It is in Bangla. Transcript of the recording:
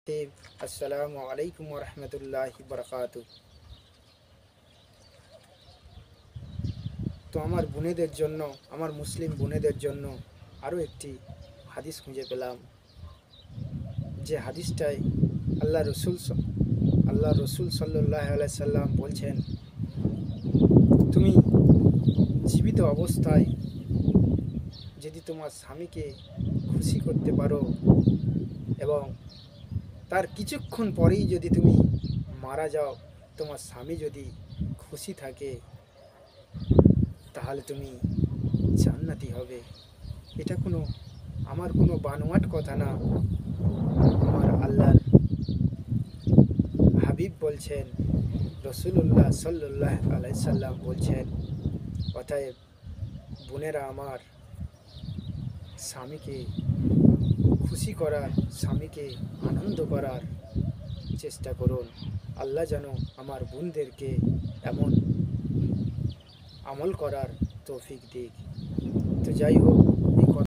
আসসালামু আলাইকুম রহমতুল্লাহি বরকাতু। তো আমার বোনেদের জন্য, আমার মুসলিম বোনেদের জন্য আরও একটি হাদিস খুঁজে পেলাম, যে হাদিসটাই আল্লাহ রসুল সাল্লাল্লাহু আলাইহি সাল্লাম বলছেন, তুমি জীবিত অবস্থায় যদি তোমার স্বামীকে খুশি করতে পারো এবং তার কিছুক্ষণ পরেই যদি তুমি মারা যাও, তোমার স্বামী যদি খুশি থাকে, তাহলে তুমি জান্নাতি হবে। এটা আমার কোনো বানোয়াট কথা না, আমার আল্লাহর হাবিব বলছেন, রসুল্লাহ সাল্লাল্লাহু আলাইহি সাল্লাম বলছেন। অতএব বোনেরা আমার, স্বামীকে খুশি করার, স্বামীকে আনন্দ করার চেষ্টা করুন। আল্লাহ যেন আমার বোনদেরকে এমন আমল করার তৌফিক দিক। তো যাই হোক,